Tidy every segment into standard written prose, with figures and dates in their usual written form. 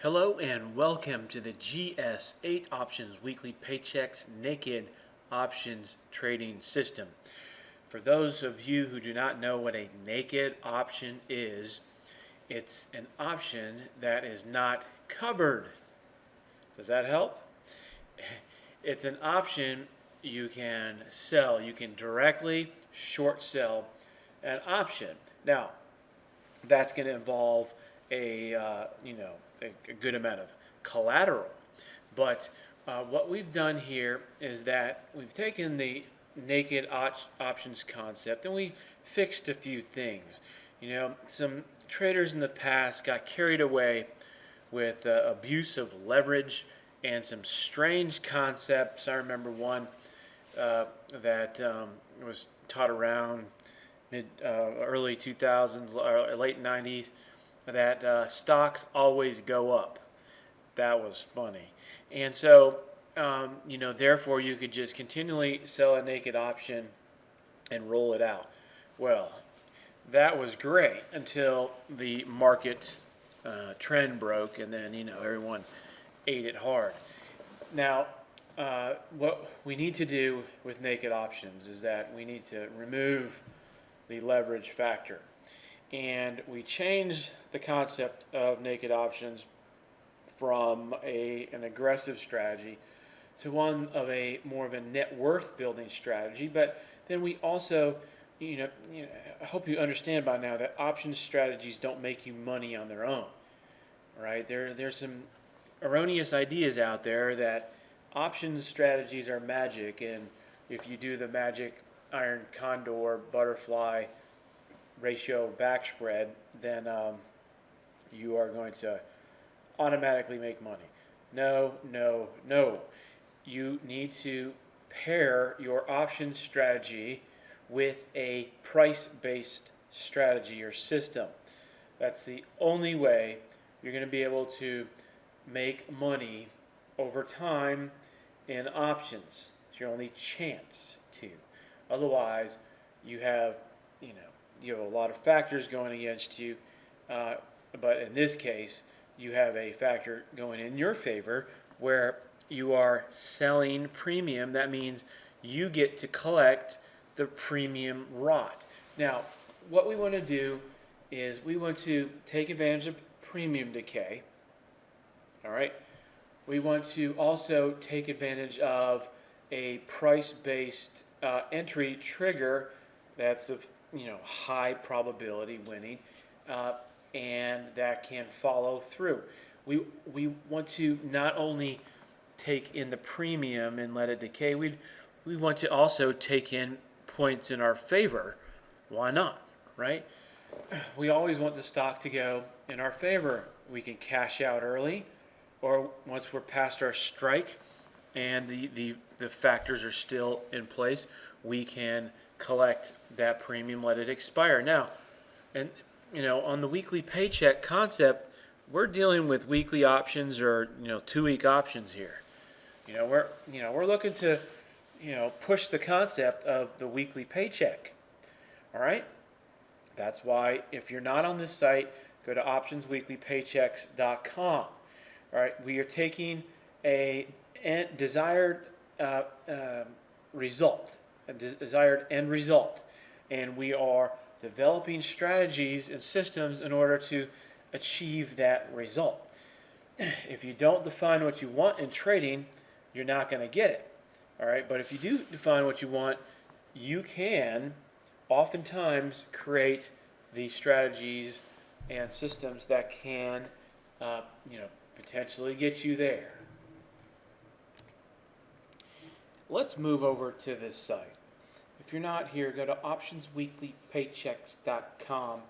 Hello and welcome to the GS8 Options Weekly Paychecks Naked Options Trading System. For those of you who do not know what a naked option is, it's an option that is not covered. Does that help? It's an option you can sell. You can directly short sell an option. Now, that's going to involve a good amount of collateral. But what we've done here is that we've taken the naked options concept and we fixed a few things. Some traders in the past got carried away with abuse of leverage and some strange concepts. I remember one that was taught around early 2000s or late 90s, that stocks always go up. That was funny. And so, therefore you could just continually sell a naked option and roll it out. Well, that was great until the market trend broke, and then, everyone ate it hard. Now, what we need to do with naked options is that we need to remove the leverage factor. And we changed the concept of naked options from an aggressive strategy to one of a more of a net worth building strategy. But then we also, I hope you understand by now that option strategies don't make you money on their own, right? There's some erroneous ideas out there that options strategies are magic, and if you do the magic iron condor butterfly ratio back spread, then you are going to automatically make money. No. You need to pair your option strategy with a price-based strategy or system. That's the only way you're going to be able to make money over time in options. It's your only chance to. Otherwise, you have a lot of factors going against you, but in this case, you have a factor going in your favor where you are selling premium. That means you get to collect the premium rot. Now, what we want to do is we want to take advantage of premium decay. All right. We want to also take advantage of a price-based entry trigger that's of high probability winning, and that can follow through. We want to not only take in the premium and let it decay, we want to also take in points in our favor. Why not, right? We always want the stock to go in our favor. We can cash out early, or once we're past our strike and the factors are still in place, we can collect that premium, let it expire. Now, and on the weekly paycheck concept, we're dealing with weekly options or 2-week options here. We're looking to push the concept of the weekly paycheck. All right? That's why if you're not on this site, go to optionsweeklypaychecks.com. All right, we are taking a desired result, a desired end result, and we are developing strategies and systems in order to achieve that result. If you don't define what you want in trading, you're not going to get it. All right, but if you do define what you want, you can oftentimes create these strategies and systems that can potentially get you there. Let's move over to this site. If you're not here, go to optionsweeklypaychecks.com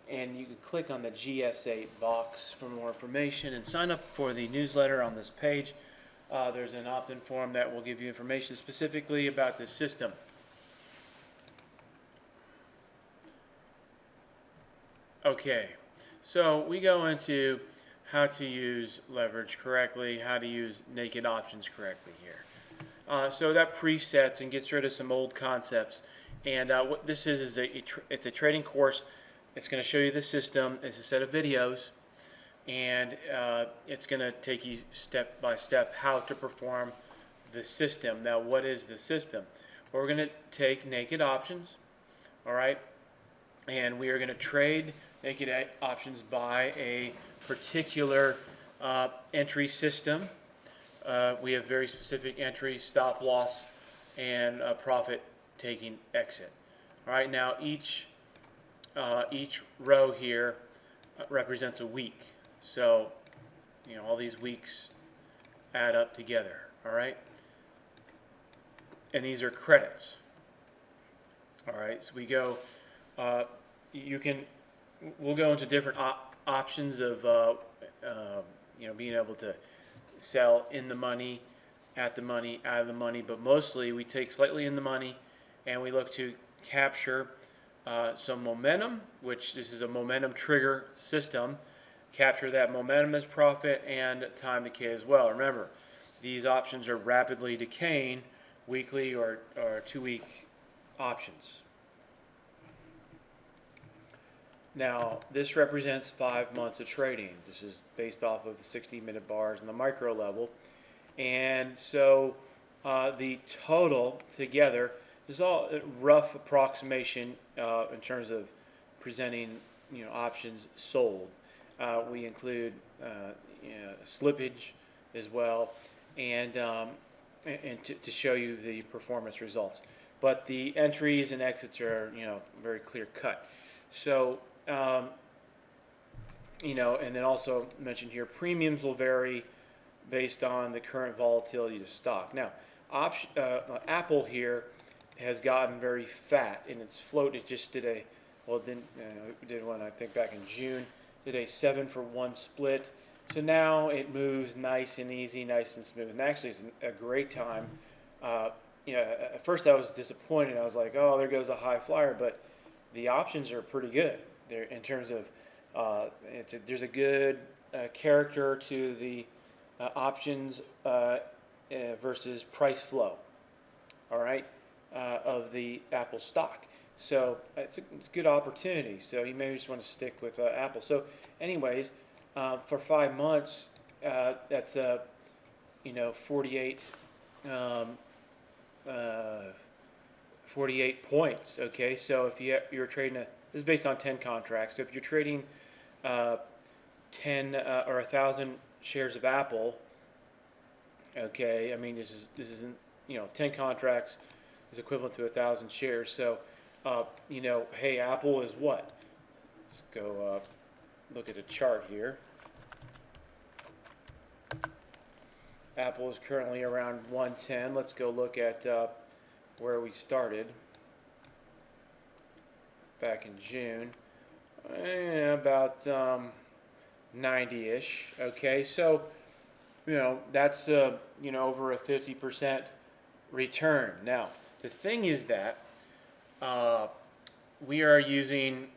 and you can click on the GS8 box for more information and sign up for the newsletter on this page. There's an opt-in form that will give you information specifically about this system. Okay, so we go into how to use leverage correctly, how to use naked options correctly here. So that presets and gets rid of some old concepts. And what this is it's a trading course. It's going to show you the system. It's a set of videos. and it's going to take you step by step how to perform the system. Now, what is the system? Well, we're going to take naked options, all right, and we are going to trade naked options by a particular entry system. We have very specific entries, stop loss, and profit taking exit. All right, now each row here represents a week. So, all these weeks add up together. All right, and these are credits. All right, so we go. We'll go into different options of being able to sell in the money, at the money, out of the money, but mostly we take slightly in the money and we look to capture some momentum, which this is a momentum trigger system. Capture that momentum as profit and time decay as well. Remember, these options are rapidly decaying weekly or 2-week options. Now, this represents 5 months of trading. This is based off of the 60-minute bars and the micro level. And so the total together is all a rough approximation in terms of presenting options sold. We include slippage as well, and to show you the performance results. But the entries and exits are very clear cut. So and then also mentioned here, premiums will vary based on the current volatility of the stock. Now, Apple here has gotten very fat in its float. It just did did one I think back in June. Did a 7-for-1 split. So now it moves nice and easy, nice and smooth. And actually, it's a great time. At first I was disappointed. I was like, oh, there goes a high flyer. But the options are pretty good. They're in terms of there's a good character to the options versus price flow. All right, of the Apple stock. So it's a good opportunity. So you may just want to stick with Apple. So, anyways, for 5 months, that's 48 points. Okay, so if you're trading this is based on 10 contracts. So if you're trading 10 or 1,000 shares of Apple, okay, I mean this isn't 10 contracts is equivalent to 1,000 shares. So hey, Apple is what? Let's go look at a chart here. Apple is currently around 110. Let's go look at where we started back in June. About 90-ish. Okay, so that's over a 50% return. Now the thing is that we are using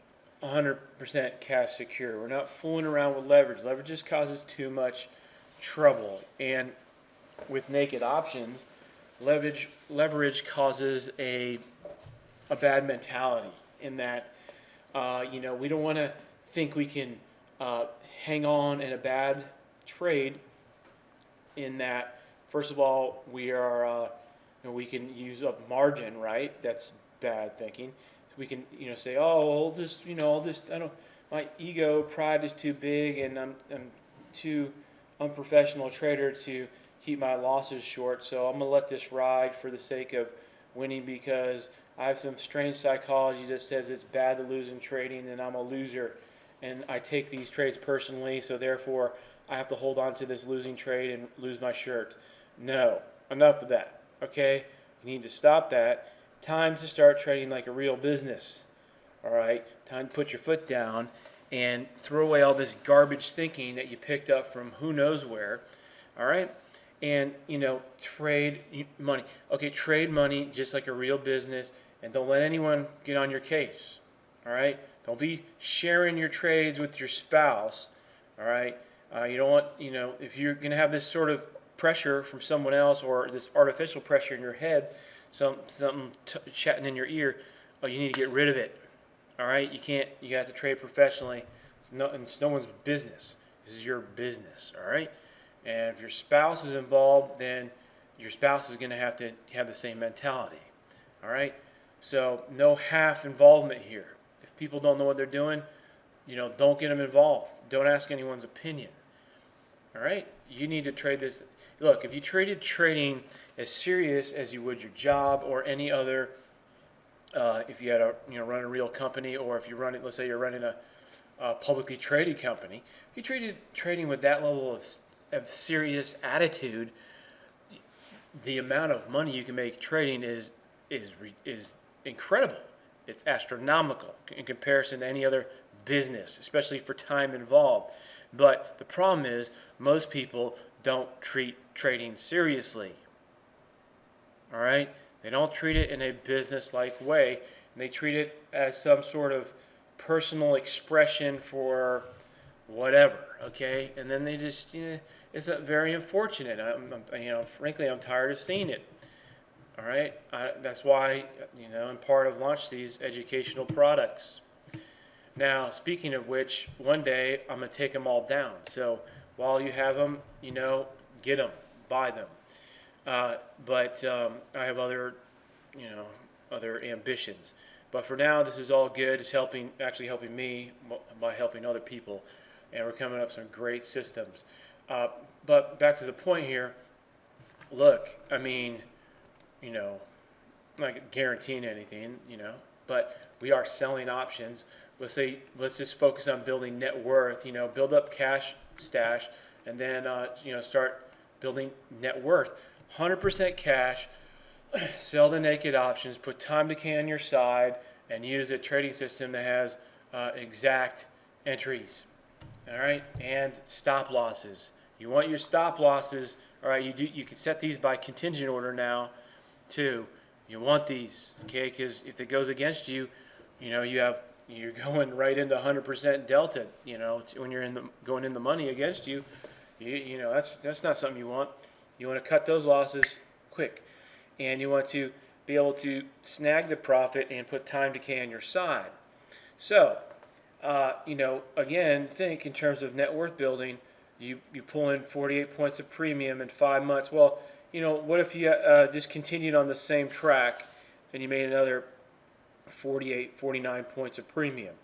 100% cash secure. We're not fooling around with leverage. Leverage just causes too much trouble. And with naked options, leverage causes a bad mentality in that we don't want to think we can hang on in a bad trade. In that, first of all, we can use up margin, right? That's bad thinking. We can say, oh, my ego, pride is too big, and I'm too unprofessional trader to keep my losses short, so I'm gonna let this ride for the sake of winning because I have some strange psychology that says it's bad to lose in trading and I'm a loser and I take these trades personally, so therefore I have to hold on to this losing trade and lose my shirt. No, enough of that. Okay, you need to stop that. Time to start trading like a real business. All right, time to put your foot down and throw away all this garbage thinking that you picked up from who knows where. All right, and trade money. Okay, trade money just like a real business, and don't let anyone get on your case. All right, don't be sharing your trades with your spouse. All right, you don't want if you're gonna have this sort of pressure from someone else or this artificial pressure in your head, something chatting in your ear, you need to get rid of it. All right, you have to trade professionally. It's no one's business. This is your business, all right? And if your spouse is involved, then your spouse is going to have the same mentality, all right? So no half involvement here. If people don't know what they're doing, don't get them involved. Don't ask anyone's opinion, all right? You need to trade this. Look, if you treated trading as serious as you would your job or any other, if you had run a real company, or if you run it, let's say you're running a publicly traded company, if you treated trading with that level of serious attitude, the amount of money you can make trading is incredible. It's astronomical in comparison to any other business, especially for time involved. But the problem is most people don't treat trading seriously. All right? They don't treat it in a business-like way. And they treat it as some sort of personal expression for whatever, okay? And then they just, it's very unfortunate. Frankly, I'm tired of seeing it. All right? That's why, in part, I've launched these educational products. Now, speaking of which, one day I'm going to take them all down. So while you have them, get them, buy them. But I have other ambitions. But for now, this is all good. It's actually helping me by helping other people. And we're coming up with some great systems. But back to the point here, look, not guaranteeing anything, but we are selling options. Let's just focus on building net worth, build up cash stash, and then, start building net worth. 100% cash, sell the naked options, put time decay on your side, and use a trading system that has exact entries, all right, and stop losses. You want your stop losses, all right, you can set these by contingent order now, too. You want these, okay, because if it goes against you, you're going right into 100% delta, when you're going in the money against you, that's not something you want. You want to cut those losses quick, and you want to be able to snag the profit and put time decay on your side. So, again, think in terms of net worth building. You pull in 48 points of premium in 5 months. Well, what if you just continued on the same track and you made another 48, 49 points of premium?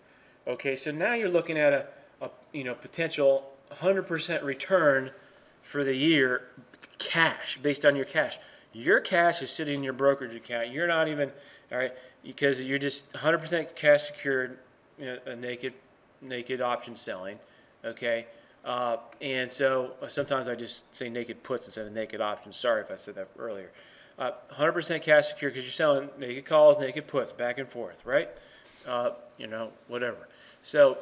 Okay, so now you're looking at a potential 100% return for the year, cash, based on your cash. Your cash is sitting in your brokerage account. You're not even, all right, because you're just 100% cash secured, a naked option selling, okay? And so sometimes I just say naked puts instead of naked options. Sorry if I said that earlier. 100% cash secured because you're selling naked calls, naked puts, back and forth, right? Whatever. So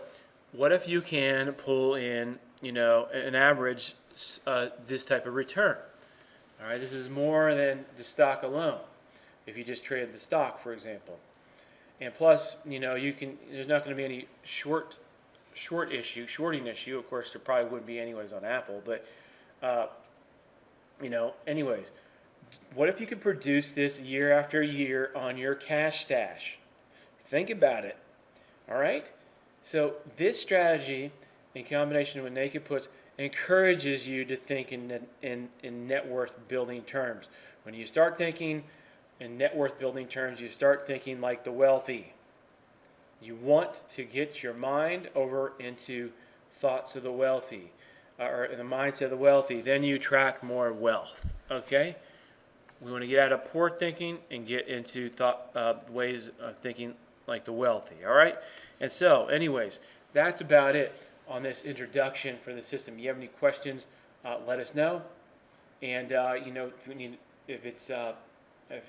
what if you can pull in, an average this type of return? All right, this is more than the stock alone. If you just traded the stock, for example, and plus, there's not going to be any shorting issue. Of course, there probably wouldn't be anyways on Apple, but anyways, what if you could produce this year after year on your cash stash? Think about it. All right. So this strategy, in combination with naked puts, encourages you to think in net worth building terms. When you start thinking in net worth building terms, you start thinking like the wealthy. You want to get your mind over into thoughts of the wealthy, or in the mindset of the wealthy. Then you attract more wealth. Okay? We want to get out of poor thinking and get into ways of thinking like the wealthy. All right? And so, anyways, that's about it on this introduction for the system. If you have any questions, let us know. And if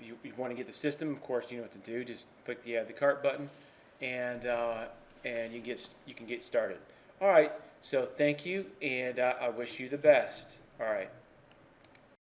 you want to get the system, of course, you know what to do. Just click the add the cart button, and you can get started. All right. So thank you, and I wish you the best. All right.